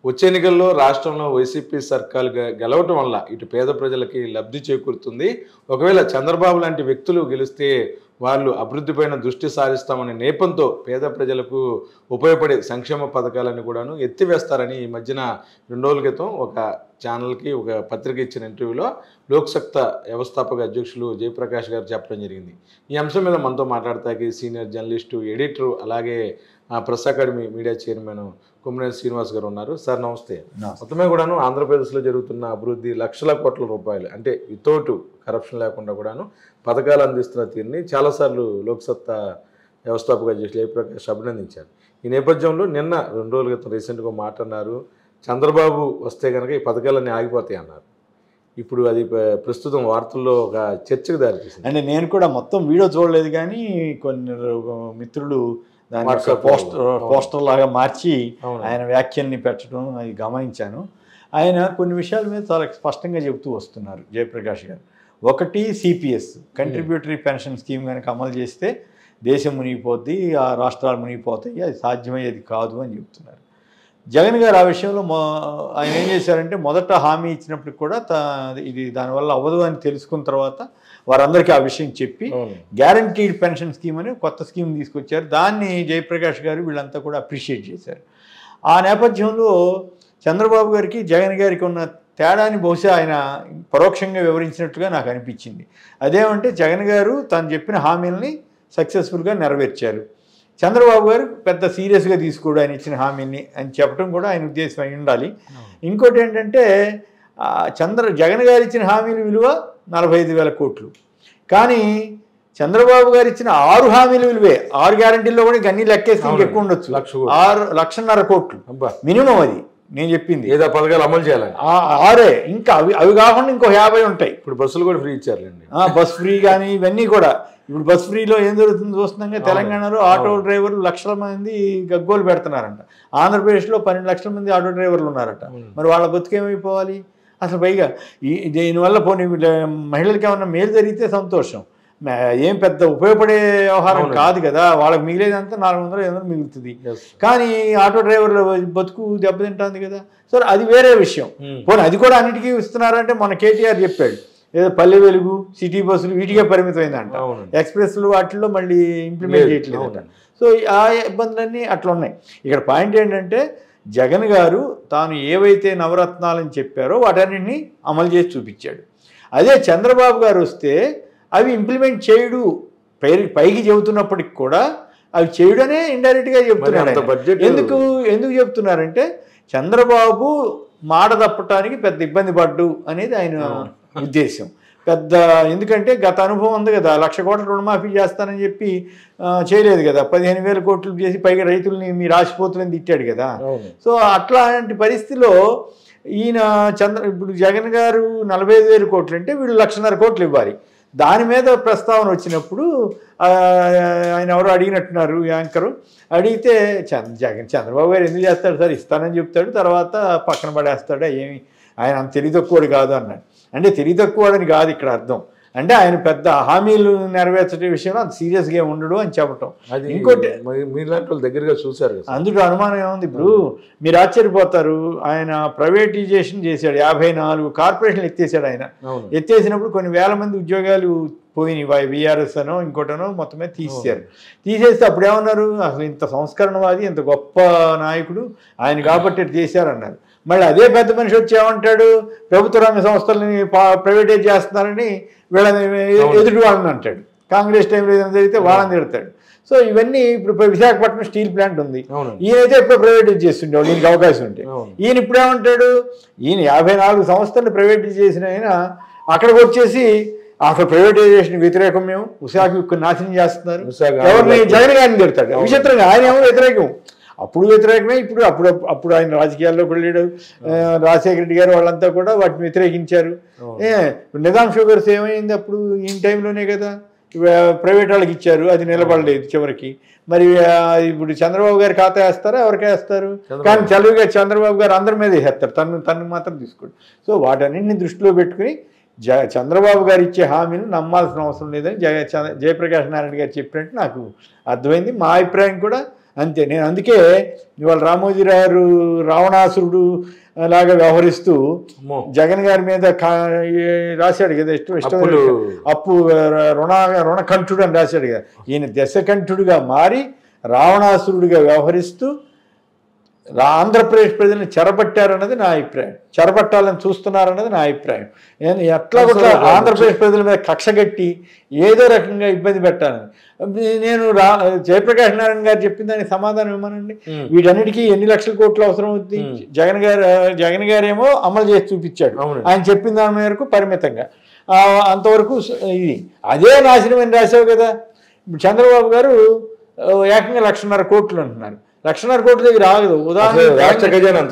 వచ్చే ఎన్నికల్లో రాష్ట్రంలో వైసీపీ సర్కారు గెలవటం వల్ల ఇటు పేద ప్రజలకి లబ్ధి చేకూరుతుంది. ఒకవేళ చంద్రబాబు లాంటి వ్యక్తులు గెలిస్తే వాళ్ళు అభివృద్ధిపైన దృష్టి సారిస్తామనే నేపంతో పేద ప్రజలకు ఉపయోగపడే సంక్షేమ పథకాలను కూడాను ఎత్తివేస్తారని ఈ మధ్యన 2 రోజుల క్రితం ఒక ఛానల్కి ఒక పత్రిక ఇచ్చిన ఇంటర్వ్యూలో లోక్సత్తా వ్యవస్థాపక అధ్యక్షులు జయప్రకాష్ గారు చెప్పడం జరిగింది. ఈ అంశం మీద మనతో మాట్లాడతాకి సీనియర్ జర్నలిస్టు, ఎడిటరు, అలాగే press academy media chairman Kommineni Srinivas గారు ఉన్నారు. సార్ నమస్తే. మొత్తమే కూడాను ఆంధ్రప్రదేశ్లో జరుగుతున్న అభివృద్ధి లక్షల కోట్ల రూపాయలు, అంటే వితౌట్ కరప్షన్ లేకుండా కూడాను పథకాలు అందిస్తున్న తీరుని చాలాసార్లు లోక్సత్తా వ్యవస్థాపక అధ్యక్షులు జయప్రకాష్ అభినందించారు. ఈ నేపథ్యంలో నిన్న 2 రోజుల క్రితం రీసెంట్గా మాట్లాడినారు, చంద్రబాబు వస్తే కనుక ఈ పథకాలన్నీ ఆగిపోతాయి అన్నారు. ఇప్పుడు అది ప్రస్తుతం వార్తల్లో ఒక చర్చకు దారితీసింది. అంటే నేను కూడా మొత్తం వీడియో చూడలేదు, కానీ కొన్ని మిత్రులు దాని పోస్టర్ లాగా మార్చి ఆయన వ్యాఖ్యల్ని పెట్టడం అది గమనించాను. ఆయన కొన్ని విషయాల మీద చాలా స్పష్టంగా చెబుతూ వస్తున్నారు జయప్రకాష్ గారు. ఒకటి, సిపిఎస్ కంట్రిబ్యూటరీ పెన్షన్ స్కీమ్ కనుక అమలు చేస్తే దేశం మునిగిపోద్ది, ఆ రాష్ట్రాలు మునిగిపోతాయి, అది సాధ్యమయ్యేది కాదు అని చెప్తున్నారు. జగన్ గారు ఆ విషయంలో ఆయన ఏం చేశారంటే, మొదట హామీ ఇచ్చినప్పటికి కూడా ఇది దానివల్ల అవ్వదు అని తెలుసుకున్న తర్వాత వారందరికీ ఆ విషయం చెప్పి గ్యారంటీడ్ పెన్షన్ స్కీమ్ అని కొత్త స్కీమ్ తీసుకొచ్చారు. దాన్ని జయప్రకాష్ గారు వీళ్ళంతా కూడా అప్రిషియేట్ చేశారు. ఆ నేపథ్యంలో చంద్రబాబు గారికి జగన్ గారికి ఉన్న తేడాని బహుశా ఆయన పరోక్షంగా వివరించినట్టుగా నాకు అనిపించింది. అదేమంటే, జగన్ గారు తాను చెప్పిన హామీలని సక్సెస్ఫుల్గా నెరవేర్చారు, చంద్రబాబు గారు పెద్ద సీరియస్గా తీసుకోడు ఆయన ఇచ్చిన హామీని అని చెప్పడం కూడా ఆయన ఉద్దేశం అయి ఉండాలి. ఇంకోటి ఏంటంటే, జగన్ గారు ఇచ్చిన హామీల విలువ 45,000 కోట్లు, కానీ చంద్రబాబు గారు ఇచ్చిన 6 హామీల విలువే, 6 గ్యారంటీల్లో కూడా అన్ని లెక్కేస్తే ఎక్కువ ఉండొచ్చు, 1,50,000 కోట్లు మినిమం. అది నేను చెప్పింది ఏదో పథకాలు అమలు చేయాలి 6. ఇంకా అవి కాకుండా ఇంకో 50 ఉంటాయి. ఇప్పుడు బస్సులు కూడా ఫ్రీ ఇచ్చారులేండి, బస్ ఫ్రీ కానీ ఇవన్నీ కూడా. ఇప్పుడు బస్ ఫ్రీలో ఏం జరుగుతుందో చూస్తున్నాగా, తెలంగాణలో ఆటో డ్రైవర్లు లక్షల మంది గగ్గోలు పెడుతున్నారంట. ఆంధ్రప్రదేశ్లో 12 లక్షల మంది ఆటో డ్రైవర్లు ఉన్నారట. మరి వాళ్ళ బతుకేమైపోవాలి అసలు? పైగా దీనివల్ల పోనీ మహిళలకి ఏమన్నా మేలు జరిగితే సంతోషం, ఏం పెద్ద ఉపయోగపడే వ్యవహారం కాదు కదా. వాళ్ళకి మిగిలేదంతా 400-500 మిగులుతుంది, కానీ ఆటో డ్రైవర్ల బతుకు దెబ్బతింటుంది కదా. సో అది వేరే విషయం. పోనీ అది కూడా అన్నిటికీ ఇస్తున్నారంటే మన కేటీఆర్ చెప్పాడు, ఏదో పల్లె వెలుగు, సిటీ బస్సులు వీటికే పరిమితమైందంట, ఎక్స్ప్రెస్లు వాటిల్లో మళ్ళీ ఇంప్లిమెంట్ చేయట్లేదంట. సో ఆ ఇబ్బందులన్నీ అట్లా ఉన్నాయి. ఇక్కడ పాయింట్ ఏంటంటే, జగన్ గారు తాను ఏవైతే నవరత్నాలని చెప్పారో వాటన్నింటినీ అమలు చేసి చూపించాడు. అదే చంద్రబాబు గారు వస్తే అవి ఇంప్లిమెంట్ చేయడు, పైకి చెబుతున్నప్పటికి కూడా అవి చేయడనే ఇండైరెక్ట్గా చెప్తున్నాడు. ఎందుకు చెప్తున్నారంటే, చంద్రబాబు మాట తప్పటానికి పెద్ద ఇబ్బంది పడ్డు అనేది ఆయన ఉద్దేశం. ఎందుకంటే గత అనుభవం ఉంది కదా, 1,00,000 కోట్ల రుణమాఫీ చేస్తానని చెప్పి చేయలేదు కదా, 15,000 కోట్లు చేసి పైగా రైతుల్ని మీరు ఆశపోతులని తిట్టాడు కదా. సో అట్లాంటి పరిస్థితిలో ఈయన ఇప్పుడు జగన్ గారు 45,000 కోట్లు అంటే వీళ్ళు 1,50,000 కోట్లు ఇవ్వాలి. దాని మీద ప్రస్తావన వచ్చినప్పుడు ఆయన ఎవరో అడిగినట్టున్నారు, యాంకరు అడిగితే, చంద్రబాబు గారు ఎందుకు చేస్తాడు సార్, ఇస్తానని చెప్తాడు, తర్వాత పక్కన పడేస్తాడు, ఏమి ఆయన అంత తెలివి తక్కువడు కాదు అన్నాడు. అంటే తెలివి తక్కువడని కాదు ఇక్కడ అర్థం, అంటే ఆయన పెద్ద హామీలు నెరవేర్చే విషయంలో అంత సీరియస్గా ఉండడు అని చెప్పటం. ఇంకోటి మీలాంటి వాళ్ళు దగ్గరగా చూశారు, అందులో అనుమానం ఏముంది. ఇప్పుడు మీరు ఆశ్చర్యపోతారు, ఆయన ప్రైవేటైజేషన్ చేశాడు, 54 కార్పొరేషన్లు ఎత్తేసాడు. ఆయన ఎత్తేసినప్పుడు కొన్ని వేల మంది ఉద్యోగాలు పోయినాయి, బీఆర్ఎస్ అనో ఇంకోటనో మొత్తమే తీసేశారు. తీసేస్తే అప్పుడు ఏమన్నారు, అసలు ఇంత సంస్కరణవాది, ఇంత గొప్ప నాయకుడు ఆయన కాబట్టి చేశారన్నారు. మళ్ళీ అదే పెద్ద మనిషి వచ్చి ఏమంటాడు, ప్రభుత్వ రంగ సంస్థలని ప్రైవేటైజ్ చేస్తున్నారని వీళ్ళని ఎదుటి వాళ్ళని అంటాడు. కాంగ్రెస్ టైంలో ఏదైనా జరిగితే వాళ్ళని తిడతాడు. సో ఇవన్నీ ఇప్పుడు విశాఖపట్నం స్టీల్ ప్లాంట్ ఉంది, ఈయనైతే ఎప్పుడు ప్రైవేటైజ్ చేస్తుండేవాడు, ఈయనకి అవకాశం ఉంటే. ఈయన ఇప్పుడు ఏమంటాడు, ఈయన 54 సంస్థలను ప్రైవేటైజ్ చేసిన ఆయన అక్కడికి వచ్చేసి అసలు ప్రైవేటైజేషన్ వ్యతిరేకం, మేము విశాఖ నాశనం చేస్తున్నారు, ఎవరిని జగన్ గారిని తిడతాడు. విచిత్రంగా ఆయన ఏమో వ్యతిరేకం, అప్పుడు వ్యతిరేకమే, అప్పుడు ఆయన రాజకీయాల్లోకి వెళ్ళాడు. రాజశేఖర రెడ్డి గారు వాళ్ళంతా కూడా వాటిని వ్యతిరేకించారు. నిజాం షుగర్స్ ఏమైంది, అప్పుడు ఈ టైంలోనే కదా ప్రైవేట్ వాళ్ళకి ఇచ్చారు, అది నిలబడలేదు చివరికి. మరి ఇప్పుడు చంద్రబాబు గారు ఖాతా వేస్తారా, ఎవరికే వేస్తారు? కానీ చంద్రబాబు గారు అందరి మీద వేస్తారు, తను మాత్రం తీసుకోడు. సో వాటన్నింటినీ దృష్టిలో పెట్టుకుని చంద్రబాబు గారు ఇచ్చే హామీని నమ్మాల్సిన అవసరం లేదని జయప్రకాష్ నారాయణ గారు చెప్పినట్టు నాకు అర్థమైంది. మా అభిప్రాయం కూడా అంతే. నేను అందుకే ఇవాళ రామోజీరావు రావణాసురుడు లాగా వ్యవహరిస్తూ జగన్ గారి మీద రాశాడు కదా, ఇష్టం అప్పు రుణకంఠుడు అని రాశాడు కదా. ఈయన దశకంఠుడిగా మారి రావణాసురుడిగా వ్యవహరిస్తూ ఆంధ్రప్రదేశ్ ప్రజల్ని చెరబట్టారన్నది నా అభిప్రాయం. చెరబట్టాలని చూస్తున్నారన్నది నా అభిప్రాయం. ఎట్లా కూడా ఆంధ్రప్రదేశ్ ప్రజల మీద కక్షగట్టి ఏదో రకంగా ఇబ్బంది పెట్టాలని. నేను జయప్రకాష్ నారాయణ గారు చెప్పిన దానికి సమాధానం ఇవ్వమనండి. వీటన్నిటికీ ఎన్ని లక్షల కోట్లు అవసరం అవుతుంది? జగన్ గారేమో అమలు చేసి చూపించాడు, ఆయన చెప్పిన దాని మేరకు పరిమితంగా అంతవరకు. ఇది అదే నాశనం అని రాశావు కదా. ఇప్పుడు చంద్రబాబు గారు ఏకంగా 1,50,000 కోట్లు అంటున్నారు. 1,50,000 కోట్ల దగ్గర ఆగదు. ఉదాహరణ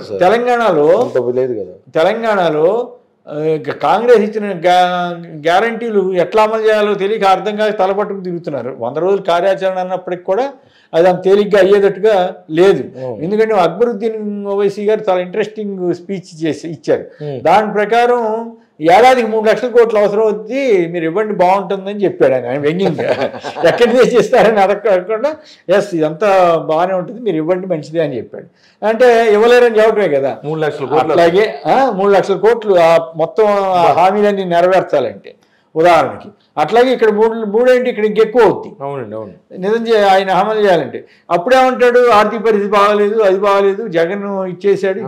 తెలంగాణలో కాంగ్రెస్ ఇచ్చిన గ్యారంటీలు ఎట్లా అమలు చేయాలో తెలియక అర్థం కాక తలపట్టుకు తిరుగుతున్నారు. 100 రోజుల కార్యాచరణ అన్నప్పటికి కూడా అది అంత తేలిగ్గా అయ్యేటట్టుగా లేదు. ఎందుకంటే అక్బరుద్దీన్ ఓవైసీ గారు చాలా ఇంట్రెస్టింగ్ స్పీచ్ ఇచ్చారు. దాని ప్రకారం ఏడాదికి 3 లక్షల కోట్లు అవసరం అవుతుంది, మీరు ఇవ్వండి బాగుంటుందని చెప్పాడు ఆయన వ్యంగ్యంగా. ఎక్కడి చేస్తారని అడగకుండా ఎస్ ఇదంతా బాగానే ఉంటుంది, మీరు ఇవ్వండి మంచిదే అని చెప్పాడు. అంటే ఇవ్వలేరని చెప్పటమే కదా. 3 లక్షల కోట్లు. అలాగే 3 లక్షల కోట్లు మొత్తం హామీలన్నీ నెరవేర్చాలంటే ఉదాహరణకి. అట్లాగే ఇక్కడ మూడేంటి, ఇక్కడ ఇంకెక్కువ అవుతుంది. అవునండి, అవును. నిజం ఆయన అమలు చేయాలంటే అప్పుడేమంటాడు, ఆర్థిక పరిస్థితి బాగాలేదు, అది బాగాలేదు, జగన్ ఇచ్చేసాడు.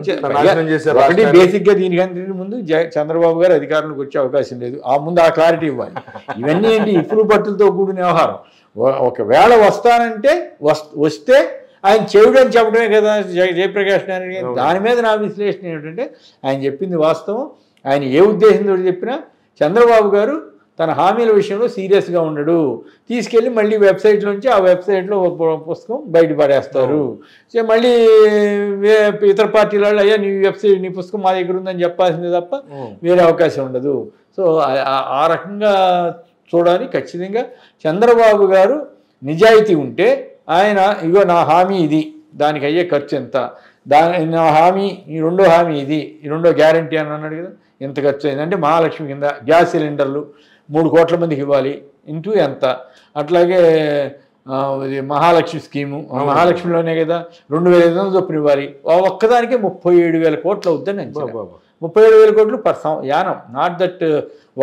ఒకటి బేసిక్గా దీనికంటే ముందు చంద్రబాబు గారు అధికారంలోకి వచ్చే అవకాశం లేదు. ముందు ఆ క్లారిటీ ఇవ్వాలి. ఇవన్నీ ఏంటి ఇప్పుడు పట్టులతో కూడిన వ్యవహారం. ఒకవేళ వస్తానంటే వస్తే ఆయన చెవుడని చెప్పడమే కదా జయప్రకాష్ నారాయణ గారు. దాని మీద నా విశ్లేషణ ఏమిటంటే ఆయన చెప్పింది వాస్తవం. ఆయన ఏ ఉద్దేశంతో చెప్పినా చంద్రబాబు గారు తన హామీల విషయంలో సీరియస్గా ఉండడు. తీసుకెళ్ళి మళ్ళీ వెబ్సైట్లోంచి ఆ వెబ్సైట్లో పుస్తకం బయటపడేస్తారు. సో మళ్ళీ ఇతర పార్టీల వాళ్ళు అయ్యా నీ పుస్తకం మా దగ్గర ఉందని చెప్పాల్సిందే తప్ప వేరే అవకాశం ఉండదు. సో ఆ రకంగా చూడాలి. ఖచ్చితంగా చంద్రబాబు గారు నిజాయితీ ఉంటే ఆయన ఇగో నా హామీ ఇది, దానికి అయ్యే ఖర్చు ఎంత, నా హామీ ఈ రెండో హామీ ఇది, ఈ రెండో గ్యారంటీ అని అన్నాడు కదా, ఎంత ఖర్చు అయిందంటే మహాలక్ష్మి కింద గ్యాస్ సిలిండర్లు 3 కోట్ల మందికి ఇవ్వాలి ఇంటూ ఎంత. అట్లాగే మహాలక్ష్మి స్కీము, మహాలక్ష్మిలోనే కదా 2,500 చొప్పున ఇవ్వాలి. ఒక్కదానికి 37,000 కోట్లు అవుద్దని అంచనా. 37,000 కోట్లు పర్ యానం. నాట్ దట్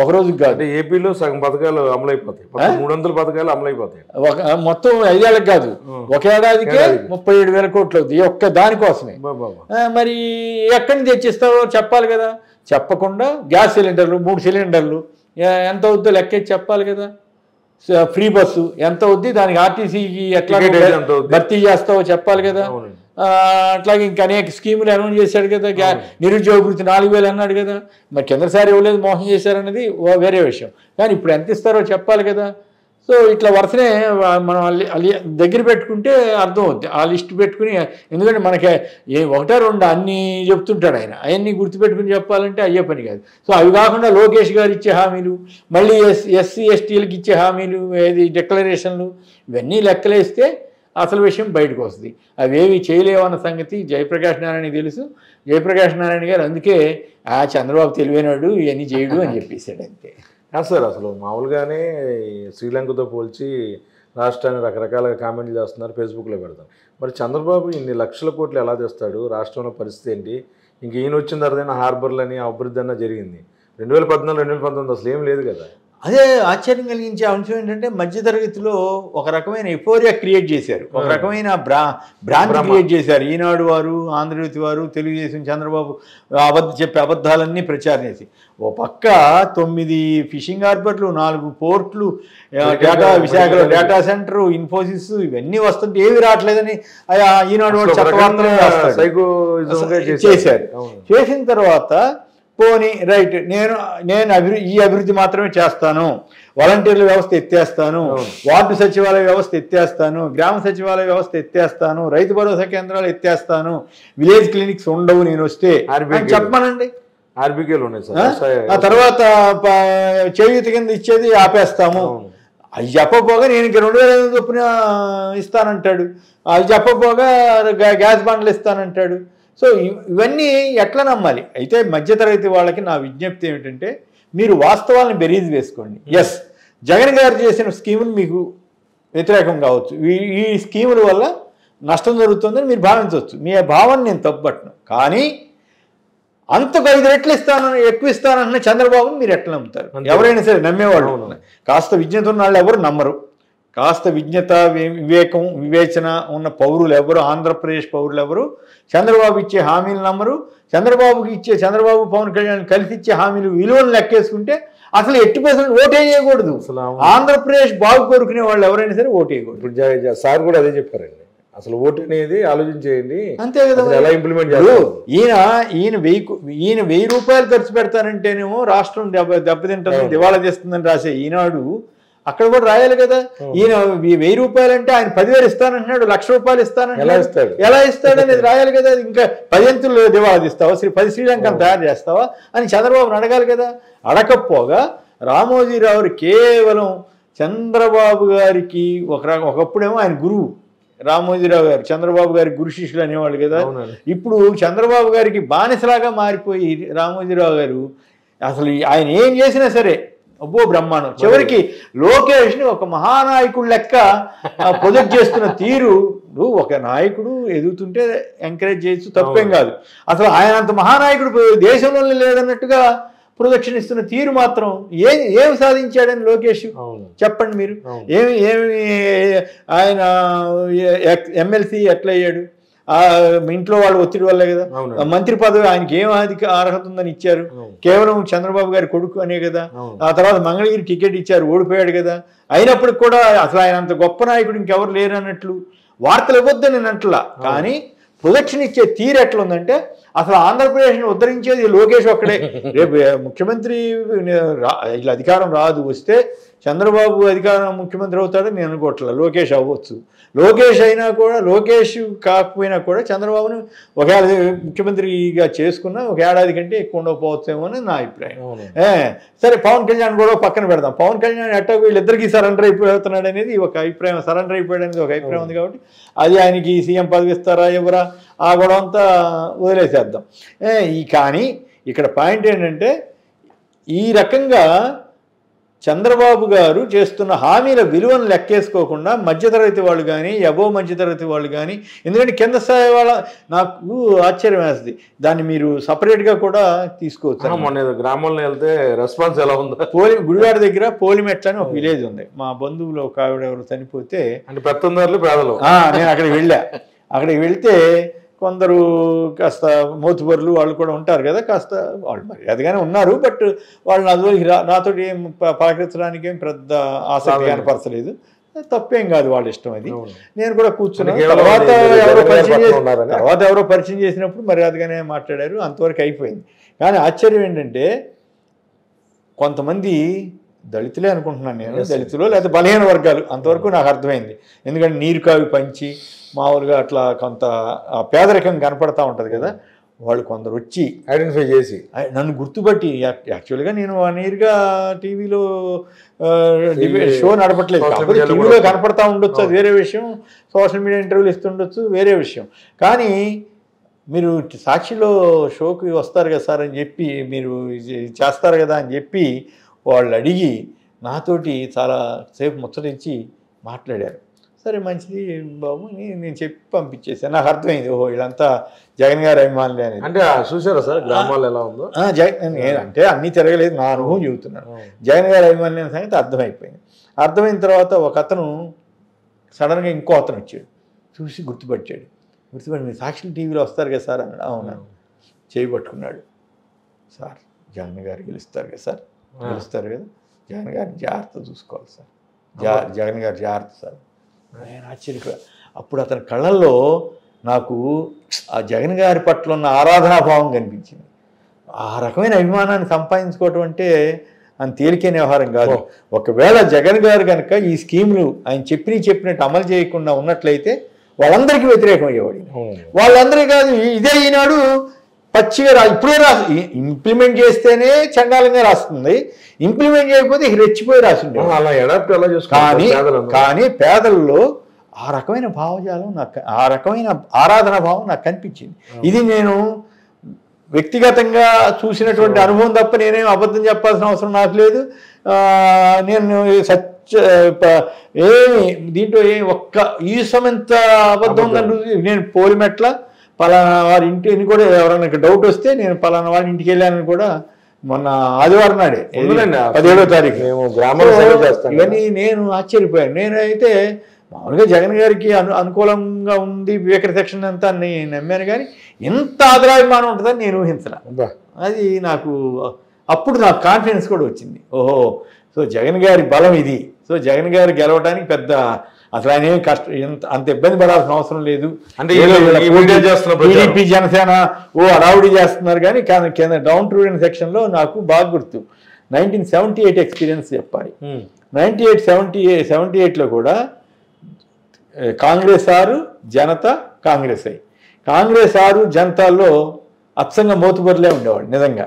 ఒక రోజుకి కాదు. ఏపీలో సగం పథకాలు అమలైపోతాయి, 300 పథకాలు అమలైపోతాయి. మొత్తం 5 ఏళ్ళకి కాదు, ఒక ఏడాదికే 37,000 కోట్లు అవుతుంది ఒక్క దానికోసమే. మరి ఎక్కడి నుంచి తెచ్చిస్తావో చెప్పాలి కదా. చెప్పకుండా గ్యాస్ సిలిండర్లు 3 సిలిండర్లు ఎంత అవుద్దో లెక్కేసి చెప్పాలి కదా. ఫ్రీ బస్సు ఎంత అవుద్ది, దానికి ఆర్టీసీకి ఎట్లా భర్తీ చేస్తావో చెప్పాలి కదా. అట్లాగే ఇంకా అనేక స్కీములు అనౌన్స్ చేశాడు కదా. నిరుద్యోగ వృత్తి 4,000 అన్నాడు కదా. మరి కిందసారి ఇవ్వలేదు, మోసం చేశారన్నది వేరే విషయం. కానీ ఇప్పుడు ఎంత ఇస్తారో చెప్పాలి కదా. సో ఇట్లా వరుసనే మనం దగ్గర పెట్టుకుంటే అర్థం అవుద్ది. ఆ లిస్ట్ పెట్టుకుని, ఎందుకంటే మనకి ఒకటో రెండో అన్నీ చెప్తుంటాడు ఆయన, అవన్నీ గుర్తుపెట్టుకుని చెప్పాలంటే అయ్యే పని కాదు. సో అవి కాకుండా లోకేష్ గారు ఇచ్చే హామీలు, మళ్ళీ ఎస్సీ ఎస్టీలకు ఇచ్చే హామీలు, ఏది డిక్లరేషన్లు, ఇవన్నీ లెక్కలేస్తే అసలు విషయం బయటకు వస్తుంది. అవేవి చేయలేవన్న సంగతి జయప్రకాష్ నారాయణకి తెలుసు. జయప్రకాష్ నారాయణ గారు అందుకే చంద్రబాబు తెలివైనడు, ఇవన్నీ చేయడు అని చెప్పేశాడు అంతే. సార్ అసలు మామూలుగానే శ్రీలంకతో పోల్చి రాష్ట్రాన్ని రకరకాలుగా కామెంట్లు చేస్తున్నారు, ఫేస్బుక్లో పెడతారు. మరి చంద్రబాబు ఇన్ని లక్షల కోట్లు ఎలా తెస్తాడు? రాష్ట్రంలో పరిస్థితి ఏంటి? ఇంక ఈయన వచ్చిన తర్వాత హార్బర్లని అభివృద్ధి అన్న జరిగింది. 2014, 2019 అసలు ఏం లేదు కదా. అదే ఆశ్చర్యం కలిగించే అంశం ఏంటంటే మధ్యతరగతిలో ఒక రకమైన ఎఫోరియా క్రియేట్ చేశారు, ఒక రకమైన భ్రాంతి క్రియేట్ చేశారు. ఈనాడు వారు, ఆంధ్రజ్యోతి వారు, తెలుగుదేశం, చంద్రబాబు చెప్పే అబద్ధాలన్నీ ప్రచారం చేసి, ఓ పక్క 9 ఫిషింగ్ హార్బర్లు, 4 పోర్ట్లు, విశాఖలో డేటా సెంటర్, ఇన్ఫోసిస్, ఇవన్నీ వస్తుంటే ఏవి రావట్లేదని ఈనాడు వాడు చట్టవార్తలు చేశారు. చేసిన తర్వాత పోనీ రైట్, నేను ఈ అభివృద్ధి మాత్రమే చేస్తాను, వాలంటీర్ల వ్యవస్థ ఎత్తేస్తాను, వార్డు సచివాలయ వ్యవస్థ ఎత్తేస్తాను, గ్రామ సచివాలయ వ్యవస్థ ఎత్తేస్తాను, రైతు భరోసా కేంద్రాలు ఎత్తేస్తాను, విలేజ్ క్లినిక్స్ ఉండవు నేను వస్తే చెప్పమనండి. ఆర్బీకేలు ఉన్నాయి సార్. ఆ తర్వాత చేయూత కింద ఇచ్చేది ఆపేస్తాము. అది చెప్పపోగా నేను ఇంక 2,500 చొప్పున ఇస్తానంటాడు. అది చెప్పపోగా గ్యాస్ బండ్లు ఇస్తానంటాడు. సో ఇవన్నీ ఎట్లా నమ్మాలి? అయితే మధ్యతరగతి వాళ్ళకి నా విజ్ఞప్తి ఏమిటంటే, మీరు వాస్తవాలను బెరీజ్ వేసుకోండి. ఎస్, జగన్ గారు చేసిన స్కీములు మీకు వ్యతిరేకం కావచ్చు, ఈ స్కీముల వల్ల నష్టం జరుగుతుందని మీరు భావించవచ్చు. మీ భావన నేను తప్పుపట్టను. కానీ అంతకు 5 రెట్లు ఇస్తానని ఎక్కువ ఇస్తానన్న చంద్రబాబుని మీరు ఎట్లా నమ్ముతారు? ఎవరైనా సరే నమ్మేవాళ్ళు కాస్త విజ్ఞత ఉన్న వాళ్ళు ఎవరు నమ్మరు. కాస్త విజ్ఞత, వివేకం, వివేచన ఉన్న పౌరులు ఎవరు, ఆంధ్రప్రదేశ్ పౌరులు ఎవరు చంద్రబాబు ఇచ్చే హామీలు నమ్మరు. చంద్రబాబు పవన్ కళ్యాణ్ కలిసి ఇచ్చే హామీలు విలువను లెక్కేసుకుంటే అసలు 8% ఓటేయకూడదు. ఆంధ్రప్రదేశ్ బాగు కోరుకునే వాళ్ళు ఎవరైనా సరే ఓటేయకూడదు. ఇప్పుడు సార్ కూడా అదే చెప్పారండి. అసలు ఓటు అనేది ఆలోచించేయండి, అంతే కదా. ఎలా ఇంప్లిమెంట్ చేయాలి? ఈయన 1000 రూపాయలు ఖర్చు పెడతానంటేనేమో రాష్ట్రం దెబ్బతింటుంది, దివాళా చేస్తుందని రాసే ఈనాడు అక్కడ కూడా రాయాలి కదా. ఈయన 1000 రూపాయలు అంటే ఆయన 10,000 ఇస్తానంటున్నాడు, 1,00,000 రూపాయలు ఇస్తానంటున్నాడు, ఎలా ఇస్తాడు అనేది రాయాలి కదా. ఇంకా 10 ఎంతులు దివాళా తీస్తావా, 10 శ్రీలంకను తయారు చేస్తావా అని చంద్రబాబుని అడగాలి కదా. అడగకపోగా రామోజీరావు కేవలం చంద్రబాబు గారికి ఒకప్పుడేమో ఆయన గురువు రామోజీరావు గారు, చంద్రబాబు గారి గురు శిష్యులు అనేవాళ్ళు కదా. ఇప్పుడు చంద్రబాబు గారికి బానిసలాగా మారిపోయి రామోజీరావు గారు అసలు ఆయన ఏం చేసినా సరే అబ్బో బ్రహ్మాండం. చివరికి లోకేష్ని ఒక మహానాయకుడు లెక్క ప్రొజెక్ట్ చేస్తున్న తీరు, ఒక నాయకుడు ఎదుగుతుంటే ఎంకరేజ్ చేయొచ్చు, తప్పేం కాదు. అసలు ఆయన అంత మహానాయకుడు దేశంలోనే లేదన్నట్టుగా ప్రొజెక్షన్ ఇస్తున్న తీరు మాత్రం ఏమి సాధించాడని లోకేష్ చెప్పండి మీరు. ఏమి ఆయన ఎమ్మెల్సీ ఎట్లా అయ్యాడు? ఇంట్లో వాళ్ళ ఒత్తిడి వల్లే కదా. మంత్రి పదవి ఆయనకి ఏం అర్హత ఉందని ఇచ్చారు, కేవలం చంద్రబాబు గారి కొడుకు అనే కదా. ఆ తర్వాత మంగళగిరి టికెట్ ఇచ్చారు, ఓడిపోయాడు కదా. అయినప్పటికి కూడా అసలు ఆయన అంత గొప్ప నాయకుడు ఇంకెవరు లేరు అన్నట్లు వార్తలు ఇవ్వద్దని అన్నట్లా. కానీ ప్రొజెక్షన్ ఇచ్చే తీరు ఎట్లా ఉందంటే అసలు ఆంధ్రప్రదేశ్ని ఉద్ధరించేది లోకేష్ ఒక్కడే. రేపు ముఖ్యమంత్రి ఇలా అధికారం రాదు, వస్తే చంద్రబాబు ముఖ్యమంత్రి అవుతాడని నేను అనుకోవట్లేదు. లోకేష్ అవ్వచ్చు. లోకేష్ అయినా కూడా, లోకేష్ కాకపోయినా కూడా చంద్రబాబును ఒకవేళ ముఖ్యమంత్రిగా చేసుకున్నా 1 ఏడాది కంటే ఎక్కువ ఉండకపోవచ్చేమో అని నా అభిప్రాయం. సరే, పవన్ కళ్యాణ్ కూడా పక్కన పెడదాం. పవన్ కళ్యాణ్ ఎట్టా వీళ్ళిద్దరికీ సరెండర్ అయిపోతున్నాడు అనేది ఒక అభిప్రాయం, సరెండర్ అయిపోయాడు అనేది ఒక అభిప్రాయం ఉంది. కాబట్టి అది ఆయనకి సీఎం పదవి ఇస్తారా ఎవరా ఆ గొడవ అంతా వదిలేసేద్దాం. కానీ ఇక్కడ పాయింట్ ఏంటంటే ఈ రకంగా చంద్రబాబు గారు చేస్తున్న హామీల విలువను లెక్కేసుకోకుండా మధ్యతరగతి వాళ్ళు కానీ, అబోవ్ మధ్యతరగతి వాళ్ళు కానీ, ఎందుకంటే కింద స్థాయి వాళ్ళ నాకు ఆశ్చర్యం వేస్తుంది. దాన్ని మీరు సపరేట్గా కూడా తీసుకోవచ్చు. మొన్న గ్రామంలో వెళ్తే రెస్పాన్స్ ఎలా ఉందో, గుడివాడ దగ్గర పోలిమెట్ల అని ఒక విలేజ్ ఉంది. మా బంధువులు ఒక ఆవిడ ఎవరు చనిపోతే, అంటే పెత్తందారులు పేదలు, నేను అక్కడికి వెళ్ళా. అక్కడికి వెళ్తే కొందరు కాస్త మోతుబరులు వాళ్ళు కూడా ఉంటారు కదా, కాస్త వాళ్ళు మరి అదిగానే ఉన్నారు. బట్ వాళ్ళు నాతో ఏం పలకరించడానికి ఏం పెద్ద ఆసక్తి కనపరచలేదు. తప్పేం కాదు, వాళ్ళ ఇష్టం అది. నేను కూడా కూర్చున్నాను. తర్వాత ఎవరో పరిచయం చేసినప్పుడు మర్యాదగానే మాట్లాడారు, అంతవరకు అయిపోయింది. కానీ ఆశ్చర్యం ఏంటంటే కొంతమంది దళితులే అనుకుంటున్నాను నేను, దళితులు లేదా బలహీన వర్గాలు, అంతవరకు నాకు అర్థమైంది. ఎందుకంటే నీరు కావి పంచి మామూలుగా అట్లా కొంత పేదరికం కనపడతా ఉంటుంది కదా, వాళ్ళు కొందరు వచ్చి ఐడెంటిఫై చేసి నన్ను గుర్తుపట్టి, యాక్చువల్గా నేను 1 ఇయర్గా టీవీలో షో నడపట్లేదు, టీవీలో కనపడతా ఉండొచ్చు, అది వేరే విషయం. సోషల్ మీడియా ఇంటర్వ్యూలు ఇస్తుండొచ్చు, వేరే విషయం. కానీ మీరు సాక్షిలో షోకి వస్తారు కదా సార్ అని చెప్పి, మీరు చేస్తారు కదా అని చెప్పి వాళ్ళు అడిగి నాతోటి చాలా సేపు ముచ్చటించి మాట్లాడారు. సరే మంచిది బాబు అని నేను చెప్పి పంపించేసాను. నాకు అర్థమైంది, ఓహో వీళ్ళంతా జగన్ గారి అభిమానులే అనేది. అంటే చూసారా సార్ గ్రామాలు ఎలా ఉందో? అంటే అన్నీ తిరగలేదు, నా అనుభవం చెబుతున్నాను. జగన్ గారి అభిమానులు అనే సంగతి అర్థమైపోయింది. అర్థమైన తర్వాత ఒక అతను సడన్గా ఇంకో అతను వచ్చాడు, చూసి గుర్తుపట్టి మీరు సాక్షి టీవీలో వస్తారు కదా సార్ అన్నాడు. అవునా, చేయబట్టుకున్నాడు. సార్ జగన్ గారు గెలుస్తారు కదా సార్, గెలుస్తారు కదా, జగన్ గారిని జాగ్రత్త చూసుకోవాలి సార్, జగన్ గారు జాగ్రత్త సార్. నేను ఆశ్చర్యపోయా. అప్పుడు అతని కళ్ళల్లో నాకు ఆ జగన్ గారి పట్ల ఉన్న ఆరాధనాభావం కనిపించింది. ఆ రకమైన అభిమానాన్ని సంపాదించుకోవటం అంటే అని తేలికైన వ్యవహారం కాదు. ఒకవేళ జగన్ గారు కనుక ఈ స్కీములు ఆయన చెప్పినట్టు అమలు చేయకుండా ఉన్నట్లయితే వాళ్ళందరికీ వ్యతిరేకం అయ్యేవాడు. వాళ్ళందరికీ కాదు, ఇదే ఈనాడు పచ్చిగా ఇప్పుడే ఇంప్లిమెంట్ చేస్తేనే చండాలంగా రాస్తుంది, ఇంప్లిమెంట్ చేయకపోతే రెచ్చిపోయి రాసిండే. కానీ పేదల్లో ఆ రకమైన భావజాలం నాకు, ఆ రకమైన ఆరాధన భావం నాకు కనిపించింది. ఇది నేను వ్యక్తిగతంగా చూసినటువంటి అనుభవం తప్ప నేనేం అబద్ధం చెప్పాల్సిన అవసరం నాకు లేదు. నేను ఏమి దీంట్లో ఒక్క ఈసమంత అబద్ధం ఉందని నేను పోలిమెట్ల పలానా వారి ఇంటిని కూడా ఎవరైనా డౌట్ వస్తే నేను పలానా వారి ఇంటికి వెళ్ళానని కూడా మొన్న ఆదివారం నాడే 17వ తారీఖు ఇవన్నీ నేను ఆశ్చర్యపోయాను. నేనైతే మామూలుగా జగన్ గారికి అనుకూలంగా ఉంది వివేక సెక్షన్ అంతా నేను నమ్మాను, కానీ ఎంత ఆదరాభిమానం ఉంటుందని నేను ఊహించను. అది నాకు అప్పుడు నాకు కాన్ఫిడెన్స్ కూడా వచ్చింది. ఓహో, సో జగన్ గారి బలం ఇది. సో జగన్ గారు గెలవడానికి పెద్ద అసలు ఆయన ఏం అంత ఇబ్బంది పడాల్సిన అవసరం లేదు. అంటే టీడీపీ జనసేన అడావుడి చేస్తున్నారు, కానీ కింద డౌన్ టు సెక్షన్లో నాకు బాగా గుర్తు 1978 ఎక్స్పీరియన్స్ చెప్పాలి. 78లో కూడా కాంగ్రెస్ 6 జనతా కాంగ్రెస్ అయ్యి, కాంగ్రెస్ 6 జనతాల్లో అచ్చంగా మోతుబరులే ఉండేవాళ్ళు. నిజంగా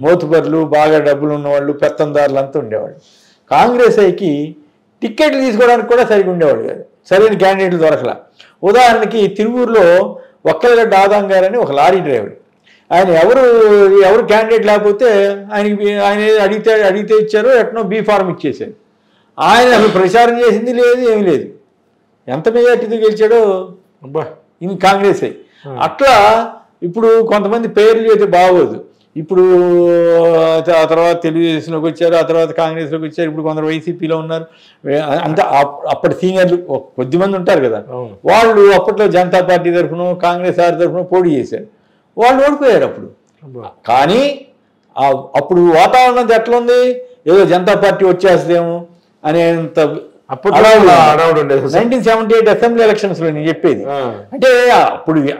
మోతుబరులు, బాగా డబ్బులు ఉన్నవాళ్ళు, పెత్తందారులు అంతా ఉండేవాళ్ళు. కాంగ్రెస్ అయ్యికి టిక్కెట్లు తీసుకోవడానికి కూడా సరిగ్గా ఉండేవాడు కాదు, సరైన క్యాండిడేట్లు దొరకలా. ఉదాహరణకి తిరువూరులో ఒక్కలగడ్డ ఆదాం గారని ఒక లారీ డ్రైవర్, ఆయన ఎవరు క్యాండిడేట్ లేకపోతే ఆయన అడిగితే ఇచ్చారు, ఎట్నో బీ ఫార్మ్ ఇచ్చేసారు. ఆయన అసలు ప్రచారం చేసింది లేదు, ఏమీ లేదు. ఎంత మెజార్టీతో గెలిచాడో ఇన్ కాంగ్రెస్ అయ్యి. అట్లా ఇప్పుడు కొంతమంది పేర్లు అయితే బాగోదు. ఇప్పుడు ఆ తర్వాత తెలుగుదేశంలోకి వచ్చారు, ఆ తర్వాత కాంగ్రెస్లోకి వచ్చారు, ఇప్పుడు కొందరు వైసీపీలో ఉన్నారు. అంటే అప్పటి సీనియర్లు కొద్దిమంది ఉంటారు కదా, వాళ్ళు అప్పట్లో జనతా పార్టీ తరఫున కాంగ్రెస్ తరఫున పోటీ చేశారు, వాళ్ళు ఓడిపోయారు అప్పుడు. కానీ అప్పుడు వాతావరణం ఎట్లా ఉంది, ఏదో జనతా పార్టీ వచ్చేస్తుందేమో అనేంత 1978 అసెంబ్లీ ఎలక్షన్స్ లో నేను చెప్పేది. అంటే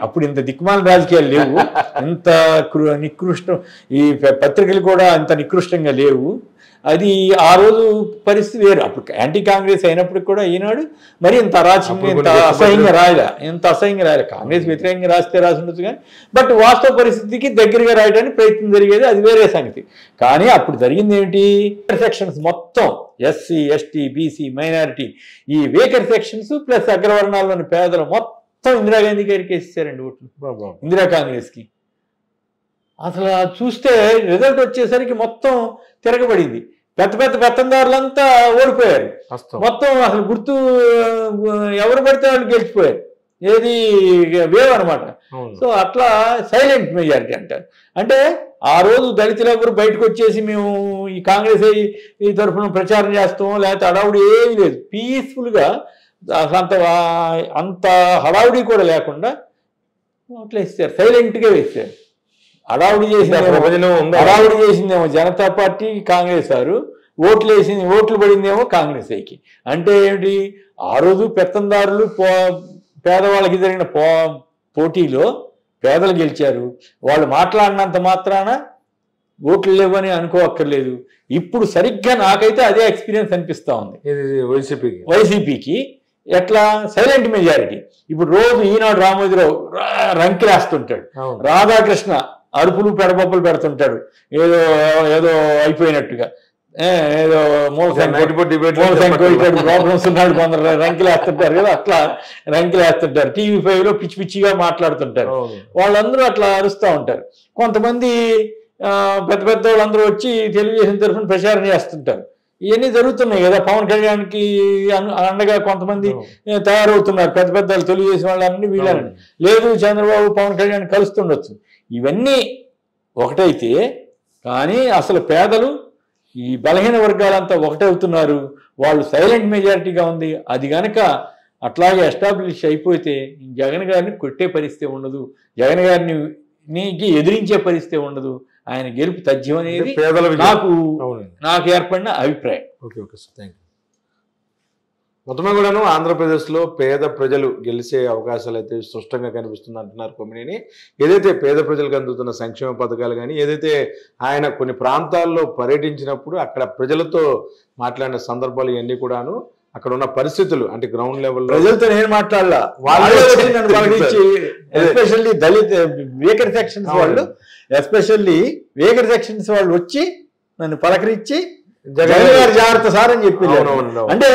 అప్పుడు ఇంత దిక్కుమాల రాజకీయాలు లేవు, ఇంత నికృష్టం, ఈ పత్రికలు కూడా ఇంత నికృష్టంగా లేవు. అది ఆ రోజు పరిస్థితి వేరు. అప్పుడు యాంటీ కాంగ్రెస్ అయినప్పటికి కూడా ఈనాడు మరి ఇంత అరాచకంగా ఇంత అసహ్యంగా రాయలే. కాంగ్రెస్ వ్యతిరేకంగా రాసి ఉండొచ్చు, కానీ బట్ వాస్తవ పరిస్థితికి దగ్గరగా రాయడానికి ప్రయత్నం జరిగేది, అది వేరే సంగతి. కానీ అప్పుడు జరిగింది ఏమిటి, సెక్షన్స్ మొత్తం ఎస్సీ, ఎస్టీ, బీసీ, మైనారిటీ, ఈ వేకర్ సెక్షన్స్ ప్లస్ అగ్రవర్ణాల్లోని పేదలు మొత్తం ఇందిరాగాంధీ గారికి వేసేసారండి ఓట్లు, ఇందిరా కాంగ్రెస్కి. అసలు చూస్తే రిజల్ట్ వచ్చేసరికి మొత్తం తిరగబడింది. పెత్తందారులంతా ఓడిపోయారు మొత్తం. అసలు గుర్తు ఎవరు పడితే వాళ్ళు గెలిచిపోయారు. ఏది వేవ్ అనమాట. సో అట్లా సైలెంట్ మెజారిటీ అంటారు. అంటే ఆ రోజు దళితులు ఎవరు బయటకు వచ్చేసి మేము ఈ కాంగ్రెస్ ఈ తరఫున ప్రచారం చేస్తాం, లేకపోతే హడావుడి ఏమీ లేదు, పీస్ఫుల్గా అసలు అంత హడావుడి కూడా లేకుండా అట్లా ఇస్తారు, సైలెంట్గా వేస్తారు. హడావుడి చేసిందేమో జనతా పార్టీ, కాంగ్రెస్ ఓట్లు పడిందేమో కాంగ్రెస్ అయ్యికి. అంటే ఏమిటి, ఆ రోజు పెత్తందారులు పేదవాళ్ళకి జరిగిన పోటీలో పేదలు గెలిచారు. వాళ్ళు మాట్లాడినంత మాత్రాన ఓట్లు లేవని అనుకోవక్కర్లేదు. ఇప్పుడు సరిగ్గా నాకైతే అదే ఎక్స్పీరియన్స్ అనిపిస్తూ ఉంది వైసీపీకి. ఎట్లా సైలెంట్ మెజారిటీ. ఇప్పుడు రోజు ఈనాడు రామోజీరావు రంకిలేస్తుంటాడు, రాధాకృష్ణ అరుపులు పెడపప్పులు పెడుతుంటాడు, ఏదో అయిపోయినట్టుగా, ఏదో ప్రాబ్లమ్స్ ఉన్నాడు, కొందరు రంకిలేస్తుంటారు కదా, అట్లా రంకిలేస్తుంటారు. TV5లో పిచ్చి పిచ్చిగా మాట్లాడుతుంటారు. వాళ్ళందరూ అట్లా అరుస్తూ ఉంటారు. కొంతమంది పెద్ద వాళ్ళందరూ వచ్చి తెలుగుదేశం తరఫున ప్రచారం చేస్తుంటారు. ఇవన్నీ జరుగుతున్నాయి కదా. పవన్ కళ్యాణ్కి అండగా కొంతమంది తయారవుతున్నారు, పెద్ద తెలుగుదేశం వాళ్ళని వీళ్ళని. లేదు, చంద్రబాబు పవన్ కళ్యాణ్ కలుస్తుండొచ్చు. ఇవన్నీ ఒకటైతే కానీ అసలు పేదలు, ఈ బలహీన వర్గాలంతా ఒకటవుతున్నారు. వాళ్ళు సైలెంట్ మెజారిటీగా ఉంది. అది కనుక అట్లాగే ఎస్టాబ్లిష్ అయిపోతే జగన్ గారిని కొట్టే పరిస్థితి ఉండదు, జగన్ గారిని ఎదిరించే పరిస్థితి ఉండదు. ఆయన గెలుపు తథ్యం అనేది నాకు ఏర్పడిన అభిప్రాయం. Okay sir, thank you. మొత్తమే కూడాను ఆంధ్రప్రదేశ్లో పేద ప్రజలు గెలిచే అవకాశాలు అయితే స్పష్టంగా కనిపిస్తుంది అంటున్నారు కొమ్మినేని. ఏదైతే పేద ప్రజలకు అందుతున్న సంక్షేమ పథకాలు కానీ, ఏదైతే ఆయన కొన్ని ప్రాంతాల్లో పర్యటించినప్పుడు అక్కడ ప్రజలతో మాట్లాడిన సందర్భాలు ఇవన్నీ కూడాను, అక్కడ ఉన్న పరిస్థితులు అంటే గ్రౌండ్ లెవెల్ ప్రజలతో నేను మాట్లాడాల, ఎస్పెషల్లీ దళిత వేకర్ సెక్షన్స్ వాళ్ళు, ఎస్పెషల్లీ వేకర్ సెక్షన్స్ వాళ్ళు వచ్చి నన్ను పలకరించి జగన్ గారి జాగ్రత్త సార్ అని చెప్పి, అంటే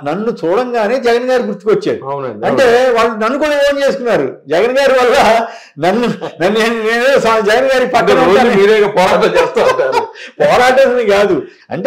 నన్ను చూడంగానే జగన్ గారు గుర్తుకొచ్చాడు. అంటే వాళ్ళు నన్ను కూడా ఓన్ చేసుకున్నారు జగన్ గారి వల్ల. నన్ను జగన్ గారి పక్కన పోరాటం చేస్తూ ఉంటారు, పోరాటం కాదు అంటే